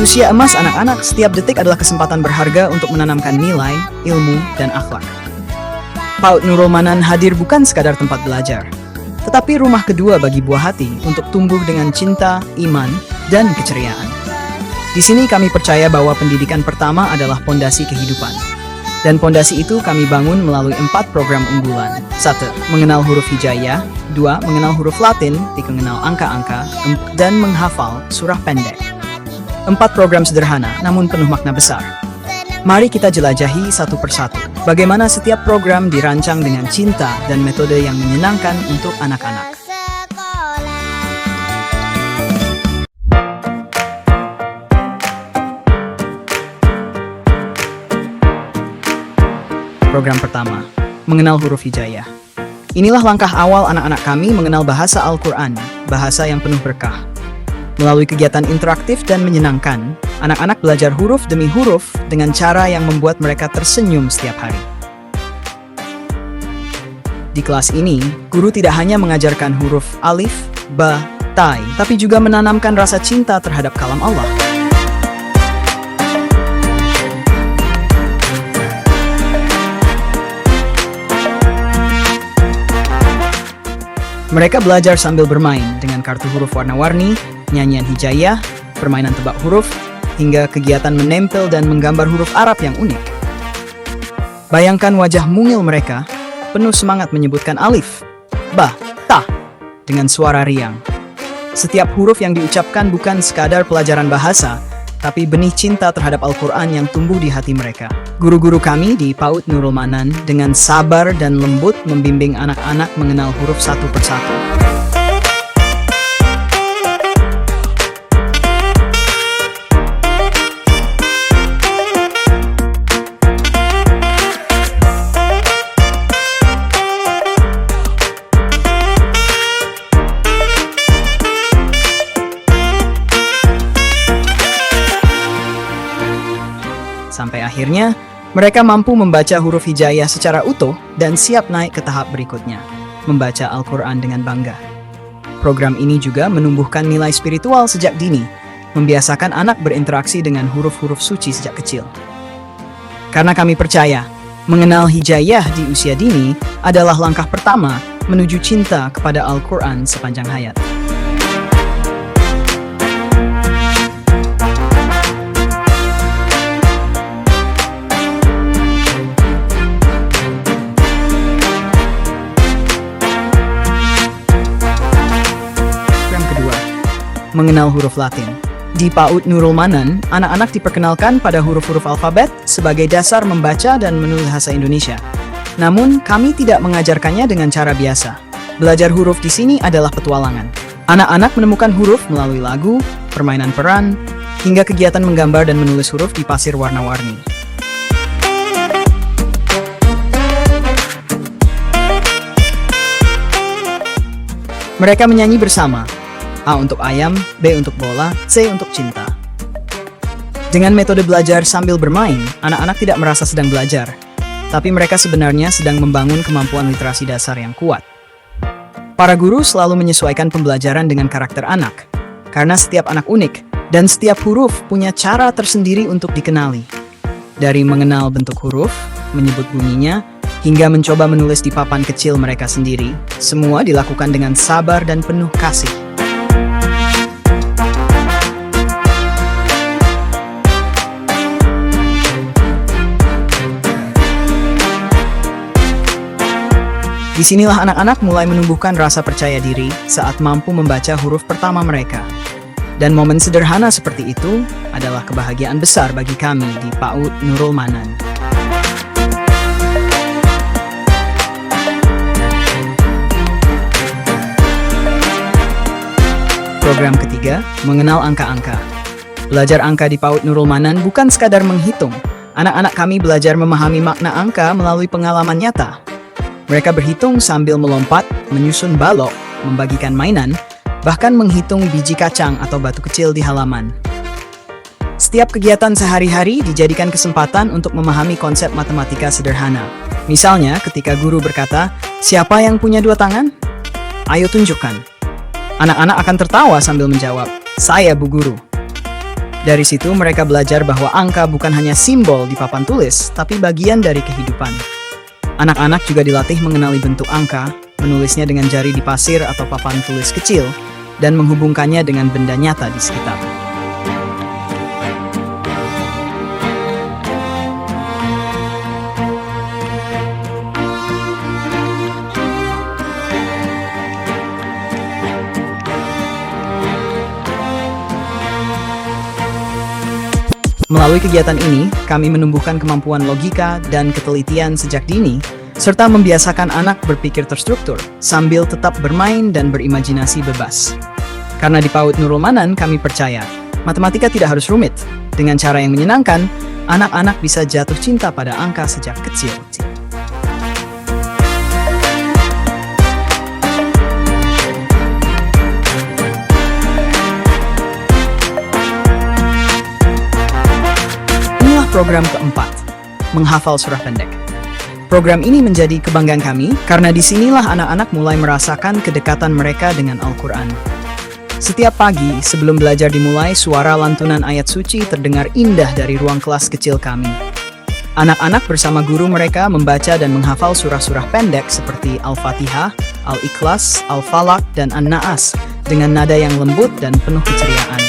usia emas anak-anak, setiap detik adalah kesempatan berharga untuk menanamkan nilai, ilmu, dan akhlak. PAUD Nurul Manan hadir bukan sekadar tempat belajar, tetapi rumah kedua bagi buah hati untuk tumbuh dengan cinta, iman, dan keceriaan. Di sini kami percaya bahwa pendidikan pertama adalah pondasi kehidupan. Dan pondasi itu kami bangun melalui 4 program unggulan. 1. Mengenal huruf hijaiyah. 2. Mengenal huruf Latin, mengenal angka-angka, dan menghafal surah pendek. 4 program sederhana namun penuh makna besar. Mari kita jelajahi satu persatu. Bagaimana setiap program dirancang dengan cinta dan metode yang menyenangkan untuk anak-anak. Program pertama, mengenal huruf hijaiyah. Inilah langkah awal anak-anak kami mengenal bahasa Al-Quran, bahasa yang penuh berkah. Melalui kegiatan interaktif dan menyenangkan, anak-anak belajar huruf demi huruf dengan cara yang membuat mereka tersenyum setiap hari. Di kelas ini, guru tidak hanya mengajarkan huruf alif, ba, ta, tapi juga menanamkan rasa cinta terhadap kalam Allah. Mereka belajar sambil bermain dengan kartu huruf warna-warni, nyanyian hijaiyah, permainan tebak huruf, hingga kegiatan menempel dan menggambar huruf Arab yang unik. Bayangkan wajah mungil mereka, penuh semangat menyebutkan alif, ba, ta, dengan suara riang. Setiap huruf yang diucapkan bukan sekadar pelajaran bahasa, tapi benih cinta terhadap Al-Quran yang tumbuh di hati mereka. Guru-guru kami di PAUD Nurul Manan dengan sabar dan lembut membimbing anak-anak mengenal huruf satu persatu. Sampai akhirnya, mereka mampu membaca huruf hijaiyah secara utuh dan siap naik ke tahap berikutnya, membaca Al-Quran dengan bangga. Program ini juga menumbuhkan nilai spiritual sejak dini, membiasakan anak berinteraksi dengan huruf-huruf suci sejak kecil. Karena kami percaya, mengenal hijaiyah di usia dini adalah langkah pertama menuju cinta kepada Al-Quran sepanjang hayat. Mengenal huruf Latin. Di PAUD Nurul Manan, anak-anak diperkenalkan pada huruf-huruf alfabet sebagai dasar membaca dan menulis bahasa Indonesia. Namun, kami tidak mengajarkannya dengan cara biasa. Belajar huruf di sini adalah petualangan. Anak-anak menemukan huruf melalui lagu, permainan peran, hingga kegiatan menggambar dan menulis huruf di pasir warna-warni. Mereka menyanyi bersama. A untuk ayam, B untuk bola, C untuk cinta. Dengan metode belajar sambil bermain, anak-anak tidak merasa sedang belajar, tapi mereka sebenarnya sedang membangun kemampuan literasi dasar yang kuat. Para guru selalu menyesuaikan pembelajaran dengan karakter anak, karena setiap anak unik, dan setiap huruf punya cara tersendiri untuk dikenali. Dari mengenal bentuk huruf, menyebut bunyinya, hingga mencoba menulis di papan kecil mereka sendiri, semua dilakukan dengan sabar dan penuh kasih. Disinilah anak-anak mulai menumbuhkan rasa percaya diri saat mampu membaca huruf pertama mereka. Dan momen sederhana seperti itu adalah kebahagiaan besar bagi kami di PAUD Nurul Manan. Program ketiga, mengenal angka-angka. Belajar angka di PAUD Nurul Manan bukan sekadar menghitung. Anak-anak kami belajar memahami makna angka melalui pengalaman nyata. Mereka berhitung sambil melompat, menyusun balok, membagikan mainan, bahkan menghitung biji kacang atau batu kecil di halaman. Setiap kegiatan sehari-hari dijadikan kesempatan untuk memahami konsep matematika sederhana. Misalnya, ketika guru berkata, "Siapa yang punya 2 tangan? Ayo tunjukkan." Anak-anak akan tertawa sambil menjawab, "Saya, Bu Guru." Dari situ mereka belajar bahwa angka bukan hanya simbol di papan tulis, tapi bagian dari kehidupan. Anak-anak juga dilatih mengenali bentuk angka, menulisnya dengan jari di pasir atau papan tulis kecil, dan menghubungkannya dengan benda nyata di sekitar. Melalui kegiatan ini, kami menumbuhkan kemampuan logika dan ketelitian sejak dini, serta membiasakan anak berpikir terstruktur, sambil tetap bermain dan berimajinasi bebas. Karena di PAUD Nurul Manan, kami percaya, matematika tidak harus rumit. Dengan cara yang menyenangkan, anak-anak bisa jatuh cinta pada angka sejak kecil. Program keempat, menghafal surah pendek. Program ini menjadi kebanggaan kami karena disinilah anak-anak mulai merasakan kedekatan mereka dengan Al-Quran. Setiap pagi sebelum belajar dimulai, suara lantunan ayat suci terdengar indah dari ruang kelas kecil kami. Anak-anak bersama guru mereka membaca dan menghafal surah-surah pendek seperti Al-Fatihah, Al-Ikhlas, Al-Falaq, dan An-Naas dengan nada yang lembut dan penuh keceriaan.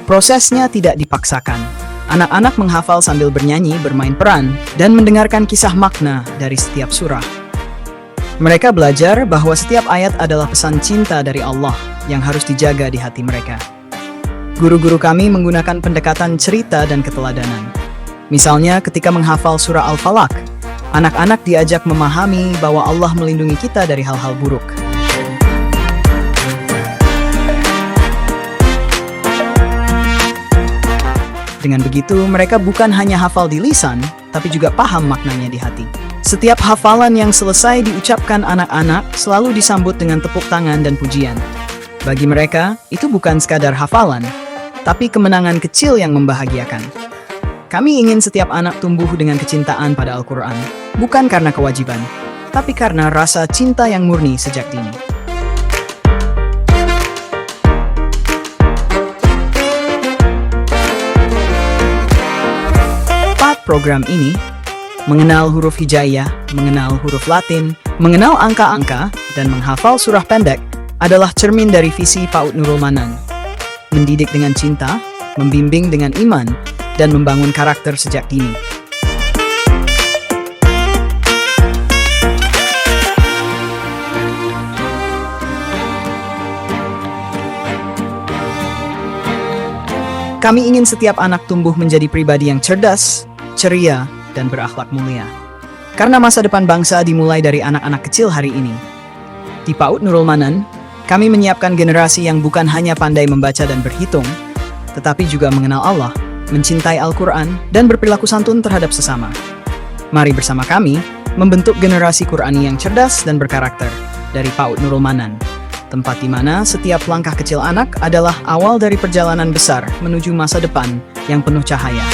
Prosesnya tidak dipaksakan. Anak-anak menghafal sambil bernyanyi, bermain peran, dan mendengarkan kisah makna dari setiap surah. Mereka belajar bahwa setiap ayat adalah pesan cinta dari Allah yang harus dijaga di hati mereka. Guru-guru kami menggunakan pendekatan cerita dan keteladanan. Misalnya ketika menghafal surah Al-Falaq, anak-anak diajak memahami bahwa Allah melindungi kita dari hal-hal buruk. Dengan begitu, mereka bukan hanya hafal di lisan, tapi juga paham maknanya di hati. Setiap hafalan yang selesai diucapkan anak-anak selalu disambut dengan tepuk tangan dan pujian. Bagi mereka, itu bukan sekadar hafalan, tapi kemenangan kecil yang membahagiakan. Kami ingin setiap anak tumbuh dengan kecintaan pada Al-Quran, bukan karena kewajiban, tapi karena rasa cinta yang murni sejak dini. Program ini, mengenal huruf hijaiyah, mengenal huruf Latin, mengenal angka-angka, dan menghafal surah pendek adalah cermin dari visi PAUD Nurul Manan. Mendidik dengan cinta, membimbing dengan iman, dan membangun karakter sejak dini. Kami ingin setiap anak tumbuh menjadi pribadi yang cerdas, ceria, dan berakhlak mulia. Karena masa depan bangsa dimulai dari anak-anak kecil hari ini. Di PAUD Nurul Manan, kami menyiapkan generasi yang bukan hanya pandai membaca dan berhitung, tetapi juga mengenal Allah, mencintai Al-Quran, dan berperilaku santun terhadap sesama. Mari bersama kami, membentuk generasi Qurani yang cerdas dan berkarakter dari PAUD Nurul Manan, tempat di mana setiap langkah kecil anak adalah awal dari perjalanan besar menuju masa depan yang penuh cahaya.